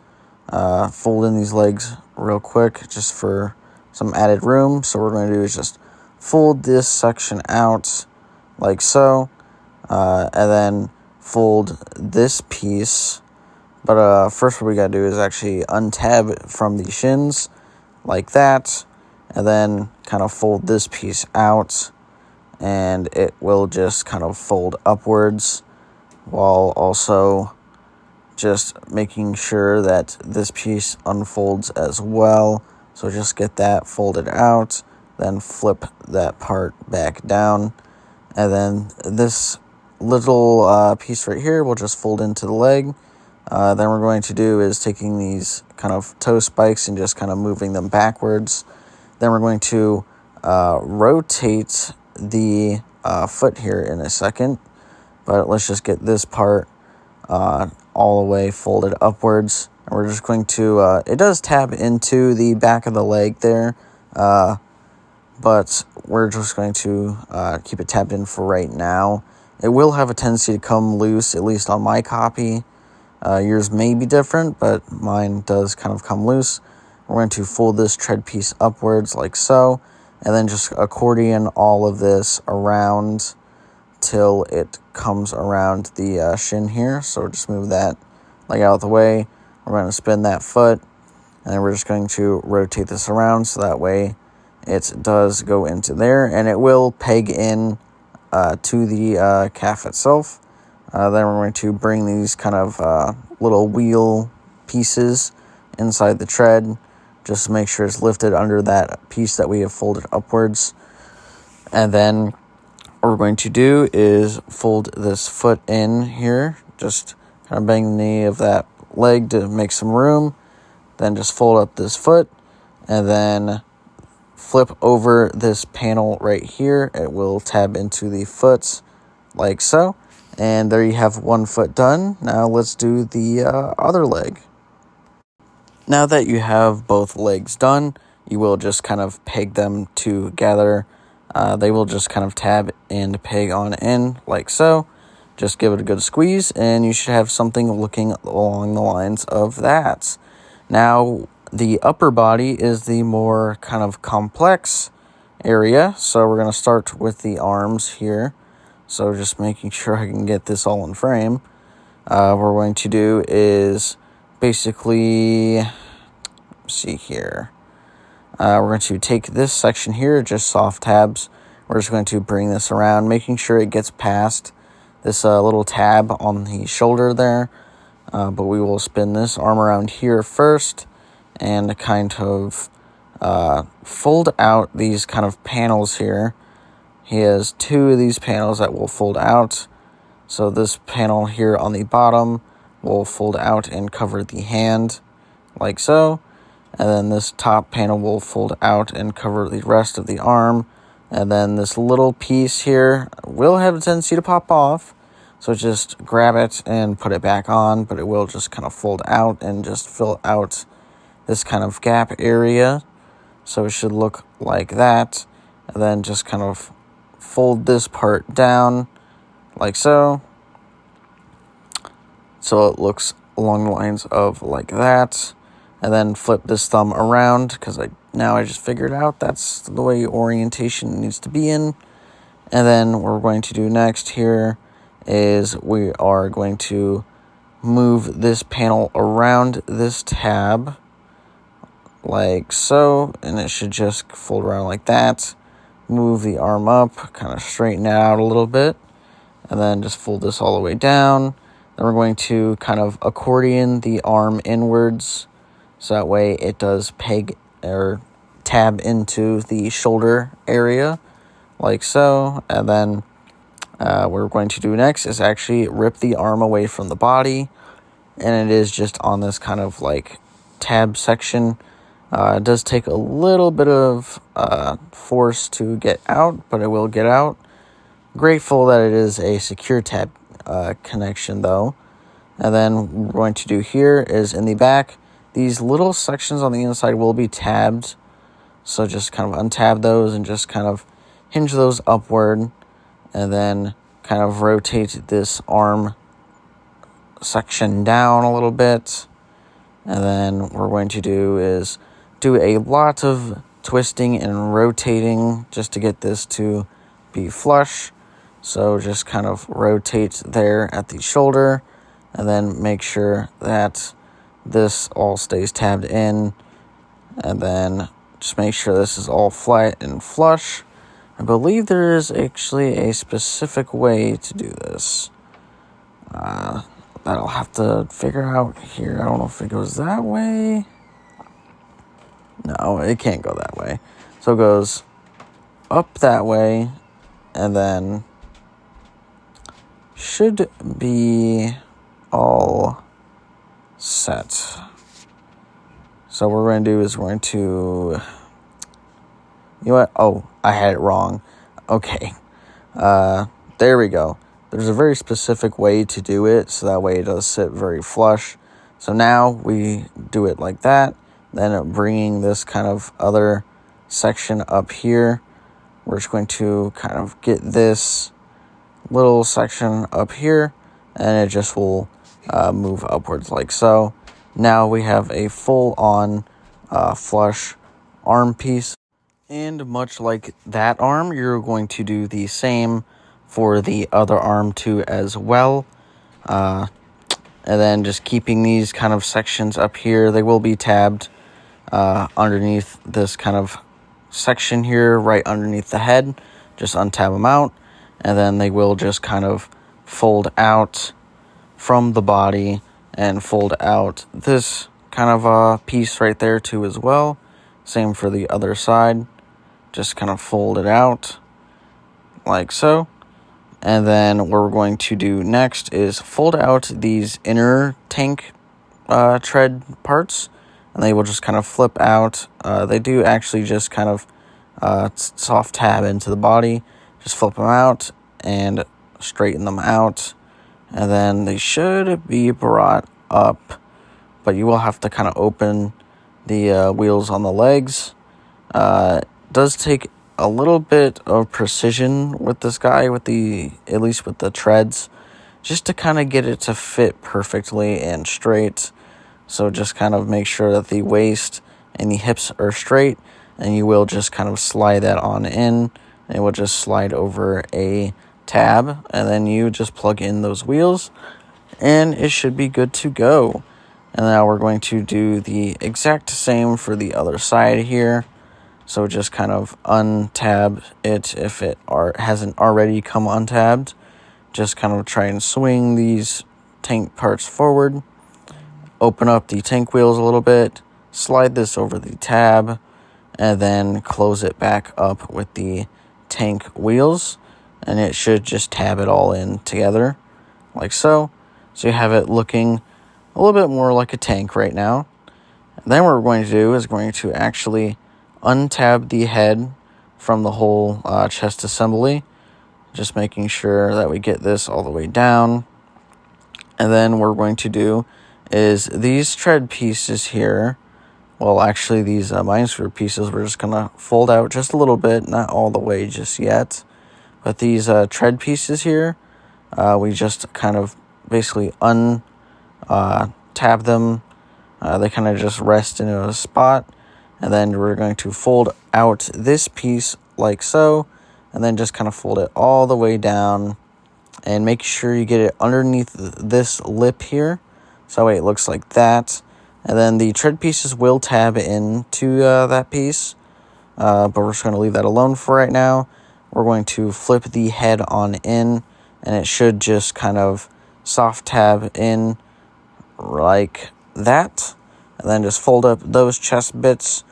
Fold in these legs real quick just for some added room. So what we're going to do is just fold this section out like so. And then fold this piece. But first what we gotta do is actually untab from the shins like that, and then kind of fold this piece out, and it will just kind of fold upwards while also just making sure that this piece unfolds as well. So just get that folded out, then flip that part back down, and then this little piece right here will just fold into the leg. Then we're going to do is taking these kind of toe spikes and just kind of moving them backwards. Then we're going to rotate the foot here in a second. But let's just get this part all the way folded upwards. And we're just going to, it does tab into the back of the leg there. But we're just going to keep it tabbed in for right now. It will have a tendency to come loose, at least on my copy. Yours may be different, but mine does kind of come loose. We're going to fold this tread piece upwards like so, and then just accordion all of this around till it comes around the shin here. So just move that leg out of the way. We're going to spin that foot, and then we're just going to rotate this around so that way it does go into there, and it will peg in to the calf itself. Then we're going to bring these kind of little wheel pieces inside the tread just to make sure it's lifted under that piece that we have folded upwards. And then what we're going to do is fold this foot in here, just kind of bang the knee of that leg to make some room. Then just fold up this foot and then flip over this panel right here. It will tab into the foot like so. And there you have one foot done. Now let's do the other leg. Now that you have both legs done, you will just kind of peg them together. They will just kind of tab and peg on in like so. Just give it a good squeeze and you should have something looking along the lines of that. Now the upper body is the more kind of complex area. So we're going to start with the arms here. So just making sure I can get this all in frame. What we're going to do is basically, see here. We're going to take this section here, just soft tabs. We're just going to bring this around, making sure it gets past this little tab on the shoulder there. But we will spin this arm around here first and kind of fold out these kind of panels here. He has two of these panels that will fold out. So this panel here on the bottom will fold out and cover the hand like so. And then this top panel will fold out and cover the rest of the arm. And then this little piece here will have a tendency to pop off. So just grab it and put it back on, but it will just kind of fold out and just fill out this kind of gap area. So it should look like that. And then just kind of fold this part down like so. So it looks along the lines of like that. And then flip this thumb around because now I just figured out that's the way orientation needs to be in. And then what we're going to do next here is we are going to move this panel around this tab like so, and it should just fold around like that. Move the arm up, kind of straighten it out a little bit, and then just fold this all the way down. Then we're going to kind of accordion the arm inwards, so that way it does peg or tab into the shoulder area, like so. And then what we're going to do next is actually rip the arm away from the body, and it is just on this kind of like tab section. It does take a little bit of force to get out, but it will get out. Grateful that it is a secure tab connection though. And then what we're going to do here is in the back, these little sections on the inside will be tabbed. So just kind of untab those and just kind of hinge those upward, and then kind of rotate this arm section down a little bit. And then what we're going to do is do a lot of twisting and rotating just to get this to be flush. So just kind of rotate there at the shoulder, and then make sure that this all stays tabbed in, and then just make sure this is all flat and flush. I believe there is actually a specific way to do this that I'll have to figure out here. I don't know if it goes that way. No, it can't go that way. So it goes up that way, and then should be all set. So what we're going to do is we're going to... You know what? Oh, I had it wrong. Okay. There we go. There's a very specific way to do it, so that way it does sit very flush. So now we do it like that. Then bringing this kind of other section up here, we're just going to kind of get this little section up here, and it just will move upwards like so. Now we have a full-on flush arm piece. And much like that arm, you're going to do the same for the other arm too as well. And then just keeping these kind of sections up here, they will be tabbed underneath this kind of section here, right underneath the head. Just untab them out, and then they will just kind of fold out from the body and fold out this kind of piece right there too as well. Same for the other side. Just kind of fold it out like so. And then what we're going to do next is fold out these inner tank tread parts, and they will just kind of flip out. They do actually just kind of soft tab into the body. Just flip them out and straighten them out, and then they should be brought up, but you will have to kind of open the wheels on the legs. Does take a little bit of precision with this guy, with at least with the treads, just to kind of get it to fit perfectly and straight. So just kind of make sure that the waist and the hips are straight, and you will just kind of slide that on in, and it will just slide over a tab, and then you just plug in those wheels, and it should be good to go. And now we're going to do the exact same for the other side here. So just kind of untab it if it hasn't already come untabbed. Just kind of try and swing these tank parts forward. Open up the tank wheels a little bit. Slide this over the tab. And then close it back up with the tank wheels. And it should just tab it all in together. Like so. So you have it looking a little bit more like a tank right now. And then what we're going to do is going to actually untab the head from the whole chest assembly. Just making sure that we get this all the way down. And then what we're going to do is these tread pieces here, well, actually these Minesweeper pieces, we're just going to fold out just a little bit, not all the way just yet. But these tread pieces here, we just kind of basically tab them. They kind of just rest in a spot. And then we're going to fold out this piece like so. And then just kind of fold it all the way down. And make sure you get it underneath this lip here. So that way it looks like that. And then the tread pieces will tab into that piece. But we're just going to leave that alone for right now. We're going to flip the head on in. And it should just kind of soft tab in like that. And then just fold up those chest bits.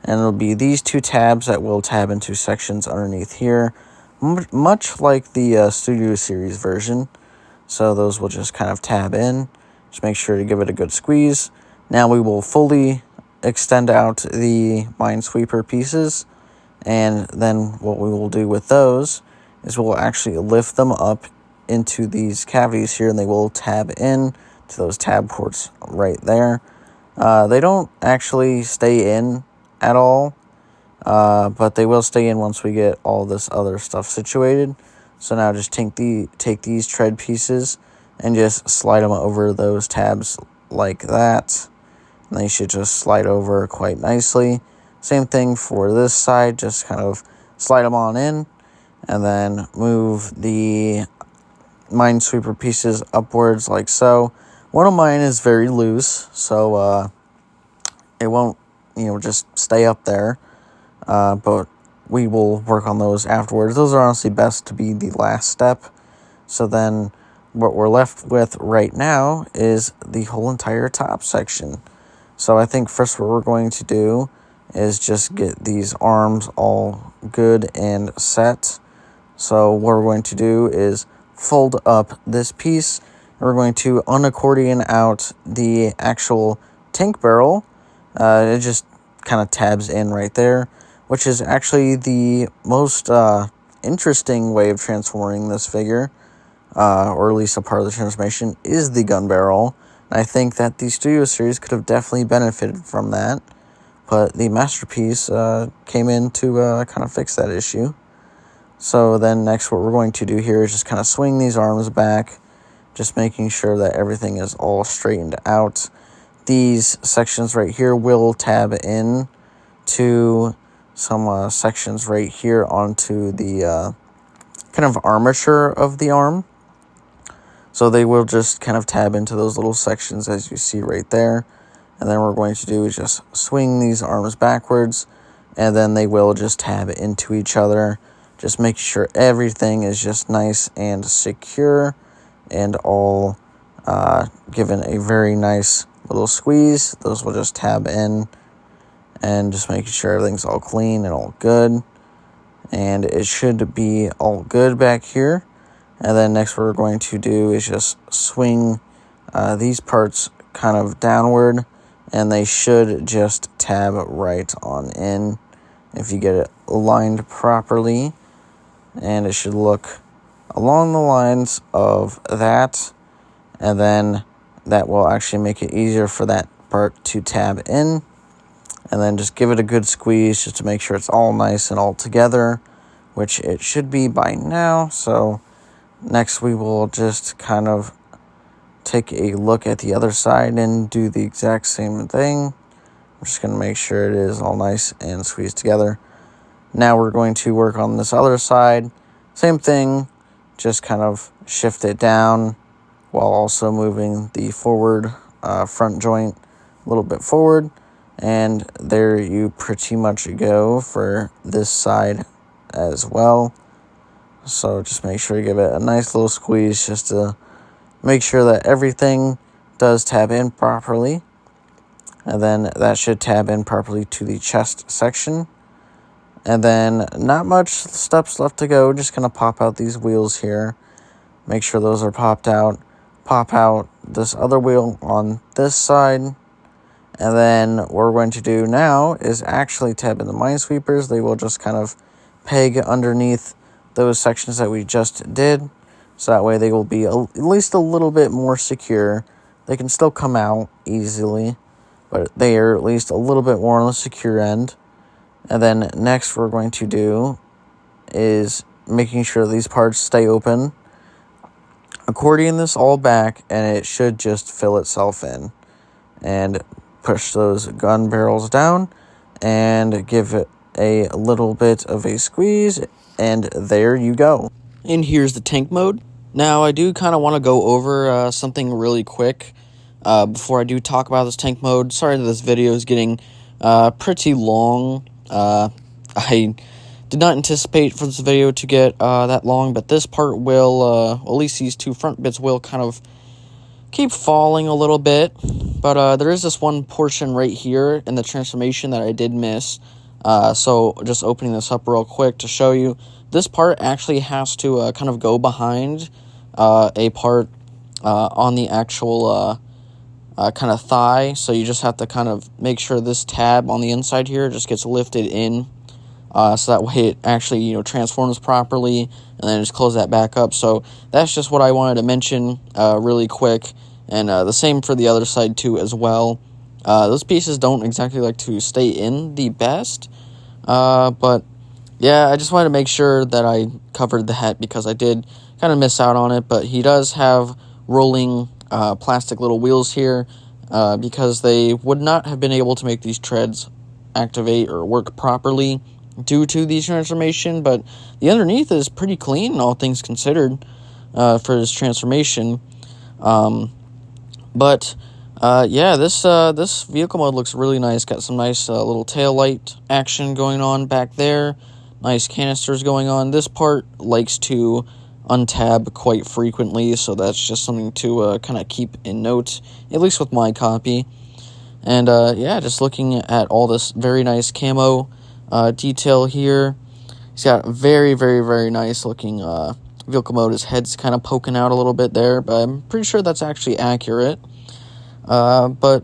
And it'll be these two tabs that will tab into sections underneath here. Much like the Studio Series version. So those will just kind of tab in. Just make sure to give it a good squeeze. Now we will fully extend out the Minesweeper pieces. And then what we will do with those is we'll actually lift them up into these cavities here. And they will tab in to those tab ports right there. They don't actually stay in at all. But they will stay in once we get all this other stuff situated. So now just take these tread pieces and just slide them over those tabs like that. And they should just slide over quite nicely. Same thing for this side, just kind of slide them on in. And then move the Minesweeper pieces upwards like so. One of mine is very loose, so it won't, just stay up there. But we will work on those afterwards. Those are honestly best to be the last step. So then what we're left with right now is the whole entire top section. So I think first what we're going to do is just get these arms all good and set. So what we're going to do is fold up this piece. And we're going to unaccordion out the actual tank barrel. It just kind of tabs in right there, which is actually the most interesting way of transforming this figure, or at least a part of the transformation, is the gun barrel. And I think that the Studio Series could have definitely benefited from that, but the Masterpiece came in to kind of fix that issue. So then next what we're going to do here is just kind of swing these arms back, just making sure that everything is all straightened out. These sections right here will tab in to some sections right here onto the kind of armature of the arm. So they will just kind of tab into those little sections as you see right there. And then what we're going to do is just swing these arms backwards. And then they will just tab into each other. Just make sure everything is just nice and secure. And all given a very nice little squeeze. Those will just tab in. And just making sure everything's all clean and all good. And it should be all good back here. And then next what we're going to do is just swing these parts kind of downward. And they should just tab right on in if you get it aligned properly. And it should look along the lines of that. And then that will actually make it easier for that part to tab in. And then just give it a good squeeze just to make sure it's all nice and all together, which it should be by now. So next we will just kind of take a look at the other side and do the exact same thing. I'm just going to make sure it is all nice and squeezed together. Now we're going to work on this other side. Same thing, just kind of shift it down while also moving the forward front joint a little bit forward. And there you pretty much go for this side as well. So just make sure you give it a nice little squeeze just to make sure that everything does tab in properly. And then that should tab in properly to the chest section. And then not much steps left to go. Just going to pop out these wheels here. Make sure those are popped out. Pop out this other wheel on this side. And then what we're going to do now is actually tab in the Minesweepers. They will just kind of peg underneath those sections that we just did, so that way they will be at least a little bit more secure. They can still come out easily, but they are at least a little bit more on the secure end. And then next we're going to do is making sure these parts stay open. Accordion this all back, and it should just fill itself in. And push those gun barrels down and give it a little bit of a squeeze, and there you go. And here's the tank mode. Now, I do kind of want to go over something really quick before I do talk about this tank mode. Sorry that this video is getting pretty long. I did not anticipate for this video to get that long, but this part will, at least these two front bits will kind of keep falling a little bit. But there is this one portion right here in the transformation that I did miss. So just opening this up real quick to show you, this part actually has to kind of go behind a part on the actual kind of thigh. So you just have to kind of make sure this tab on the inside here just gets lifted in, so that way it actually, you know, transforms properly, and then just close that back up. So that's just what I wanted to mention really quick, and the same for the other side too as well. Those pieces don't exactly like to stay in the best, but yeah, I just wanted to make sure that I covered that because I did kind of miss out on it. But he does have rolling plastic little wheels here, because they would not have been able to make these treads activate or work properly due to the transformation. But the underneath is pretty clean, all things considered, for his transformation. But yeah, this vehicle mode looks really nice. Got some nice little tail light action going on back there. Nice canisters going on. This part likes to untab quite frequently, so that's just something to kind of keep in note, at least with my copy. And yeah, just looking at all this very nice camo detail here. He's got very, very, very nice looking vehicle mode. His head's kind of poking out a little bit there, but I'm pretty sure that's actually accurate. But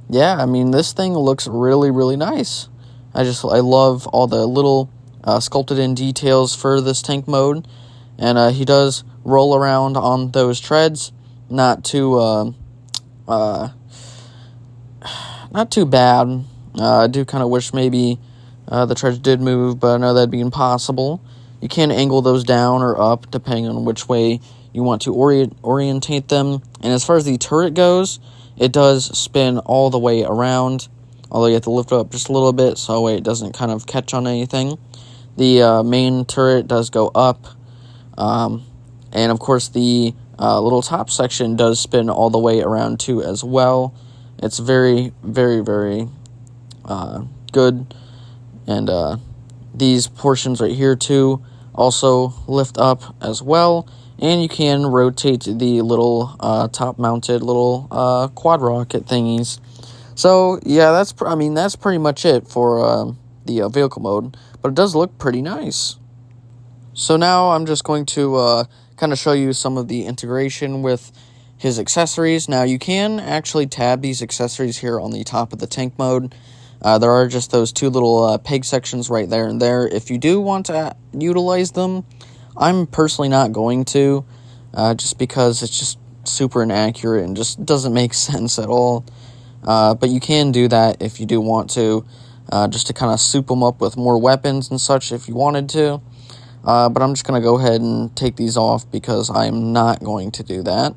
yeah, I mean, this thing looks really, really nice. I love all the little sculpted in details for this tank mode. And he does roll around on those treads. Not too bad. I do kind of wish maybe the treads did move, but I know that'd be impossible. You can angle those down or up depending on which way you want to orientate them. And as far as the turret goes, it does spin all the way around, although you have to lift it up just a little bit so it doesn't kind of catch on anything. The main turret does go up, and of course the little top section does spin all the way around too as well. It's very, very, very good. And these portions right here too also lift up as well. And you can rotate the little top-mounted little quad rocket thingies. So yeah, that's pretty much it for the vehicle mode. But it does look pretty nice. So now I'm just going to kind of show you some of the integration with his accessories. Now you can actually tab these accessories here on the top of the tank mode. There are just those two little peg sections right there and there. If you do want to utilize them, I'm personally not going to, just because it's just super inaccurate and just doesn't make sense at all. But you can do that if you do want to, just to kind of soup them up with more weapons and such if you wanted to. But I'm just going to go ahead and take these off because I'm not going to do that.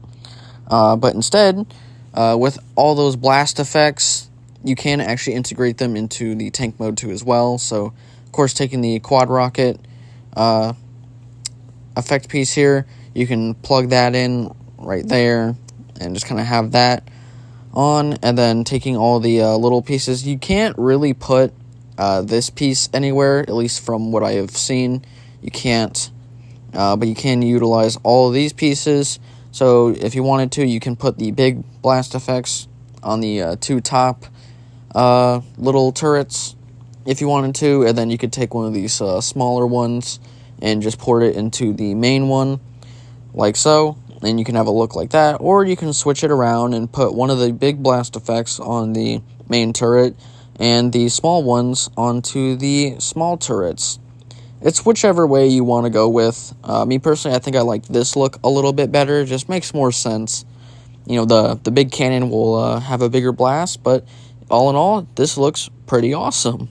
But instead, with all those blast effects, you can actually integrate them into the tank mode too as well. So, of course, taking the quad rocket effect piece here, you can plug that in right there and just kind of have that on. And then taking all the little pieces, you can't really put this piece anywhere, at least from what I have seen. You can't, but you can utilize all of these pieces. So if you wanted to, you can put the big blast effects on the two top little turrets if you wanted to, and then you could take one of these smaller ones and just port it into the main one, like so, and you can have a look like that. Or you can switch it around and put one of the big blast effects on the main turret and the small ones onto the small turrets. it's whichever way you want to go with. Me personally, I think I like this look a little bit better. It just makes more sense. You know, the big cannon will have a bigger blast, but all in all, this looks pretty awesome.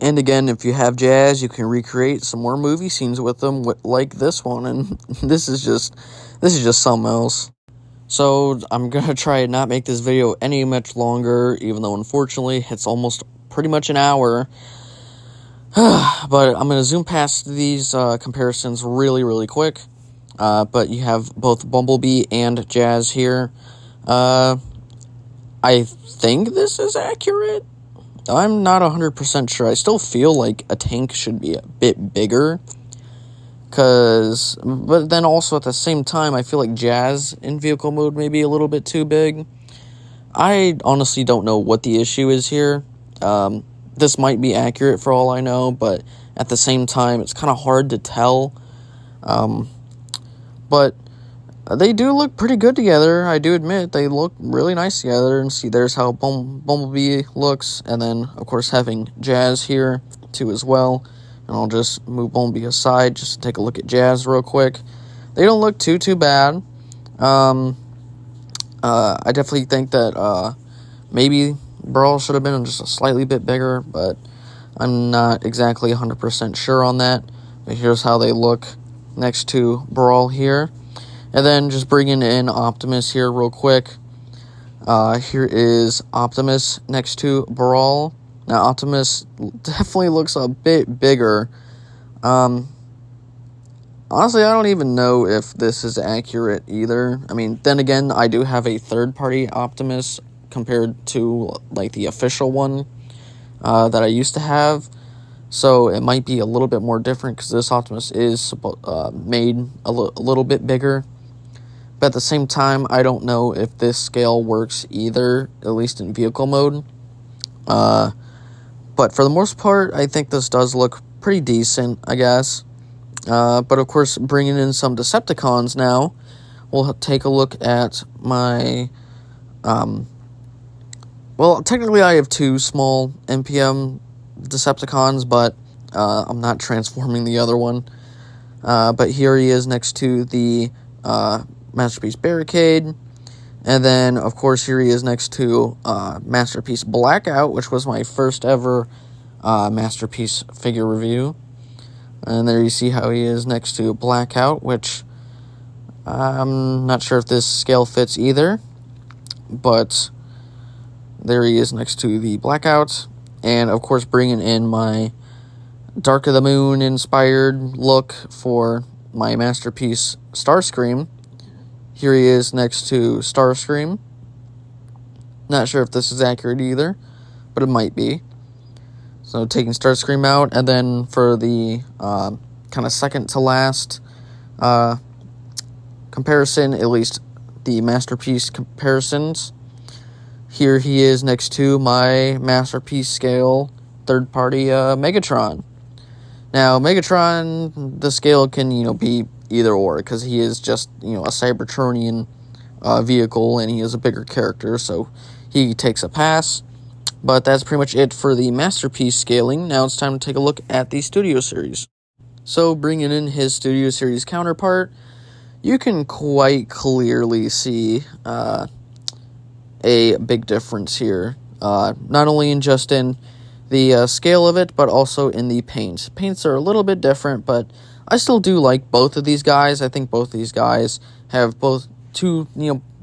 And again, if you have Jazz, you can recreate some more movie scenes with them, like this one, and this is just something else. So I'm gonna try and not make this video any much longer, even though unfortunately it's almost pretty much an hour. But I'm gonna zoom past these comparisons really quick. But you have both Bumblebee and Jazz here. I think this is accurate. I'm not 100% sure. I still feel like a tank should be a bit bigger. But then also at the same time, I feel like Jazz in vehicle mode may be a little bit too big. I honestly don't know what the issue is here. This might be accurate for all I know, but at the same time, it's kind of hard to tell. But they do look pretty good together. I do admit they look really nice together. And see, there's how Bumblebee looks. And then, of course, having Jazz here, too, as well. And I'll just move Bumblebee aside just to take a look at Jazz real quick. They don't look too bad. I definitely think that maybe Brawl should have been just a slightly bit bigger. But I'm not exactly 100% sure on that. But here's how they look next to Brawl here. And then just bringing in Optimus here real quick. Here is Optimus next to Brawl. Now, Optimus definitely looks a bit bigger. Honestly, I don't even know if this is accurate either. I mean, then again, I do have a third-party Optimus compared to, like, the official one that I used to have. So it might be a little bit more different because this Optimus is made a little bit bigger. But at the same time, I don't know if this scale works either, at least in vehicle mode. But for the most part, I think this does look pretty decent, I guess. But of course, bringing in some Decepticons now, we'll take a look at my... well, technically I have two small NPM Decepticons, but I'm not transforming the other one. But here he is next to the Masterpiece Barricade. And then, of course, here he is next to Masterpiece Blackout, which was my first ever Masterpiece figure review. And there you see how he is next to Blackout, which I'm not sure if this scale fits either. But there he is next to the Blackout. And, of course, bringing in my Dark of the Moon inspired look for my Masterpiece Starscream. Here he is next to Starscream. Not sure if this is accurate either, but it might be. So taking Starscream out, and then for the kind of second to last comparison, at least the Masterpiece comparisons, here he is next to my Masterpiece scale third-party Megatron. Now, Megatron, the scale can, be either or, because he is just, a Cybertronian vehicle, and he is a bigger character, so he takes a pass. But that's pretty much it for the Masterpiece scaling. Now it's time to take a look at the Studio Series. So, bringing in his Studio Series counterpart, you can quite clearly see a big difference here. Not only in the scale of it, but also in the paints. Paints are a little bit different, but I still do like both of these guys. I think both these guys have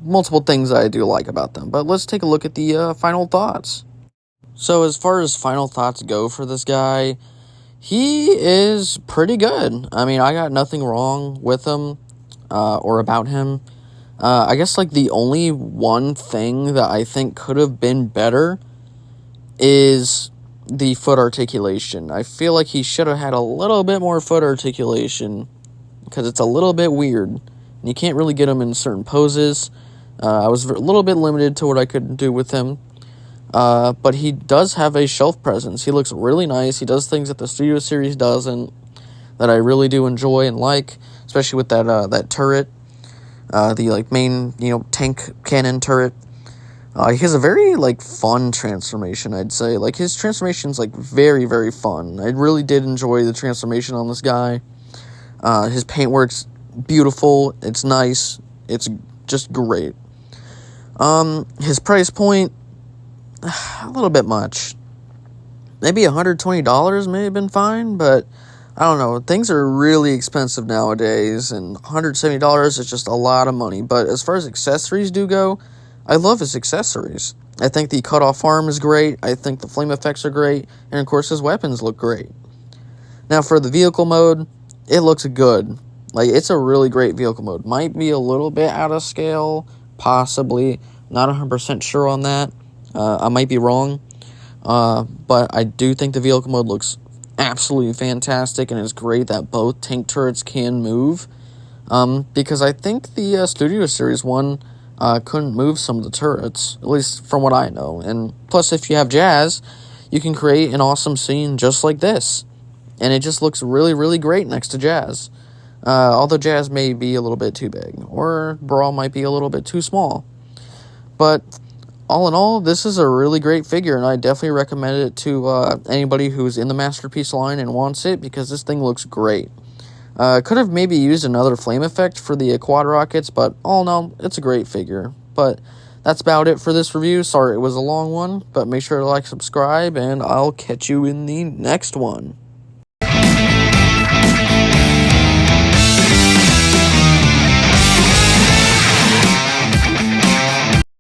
multiple things that I do like about them. But let's take a look at the final thoughts. So as far as final thoughts go for this guy, he is pretty good. I mean, I got nothing wrong with him or about him. I guess the only one thing that I think could have been better is the foot articulation. I feel like he should have had a little bit more foot articulation because it's a little bit weird. And you can't really get him in certain poses. I was a little bit limited to what I could do with him. But he does have a shelf presence. He looks really nice. He does things that the Studio Series doesn't that I really do enjoy and like, especially with that turret, the main tank cannon turret. He has a very, like, fun transformation, I'd say. Like, his transformation's, like, very, very fun. I really did enjoy the transformation on this guy. His paintwork's beautiful. It's nice. It's just great. His price point, a little bit much. Maybe $120 may have been fine, but I don't know. Things are really expensive nowadays, and $170 is just a lot of money. But as far as accessories do go, I love his accessories. I think the cut-off arm is great. I think the flame effects are great. And, of course, his weapons look great. Now, for the vehicle mode, it looks good. Like, it's a really great vehicle mode. Might be a little bit out of scale, possibly. Not 100% sure on that. I might be wrong. But I do think the vehicle mode looks absolutely fantastic, and it's great that both tank turrets can move. Because I think the Studio Series one couldn't move some of the turrets, at least from what I know. And plus, if you have Jazz, you can create an awesome scene just like this. And it just looks really, really great next to Jazz. Although Jazz may be a little bit too big, or Brawl might be a little bit too small. But all in all, this is a really great figure, and I definitely recommend it to anybody who's in the Masterpiece line and wants it, because this thing looks great. Could have maybe used another flame effect for the quad rockets, but all in all, it's a great figure. But that's about it for this review. Sorry it was a long one, but make sure to like, subscribe, and I'll catch you in the next one.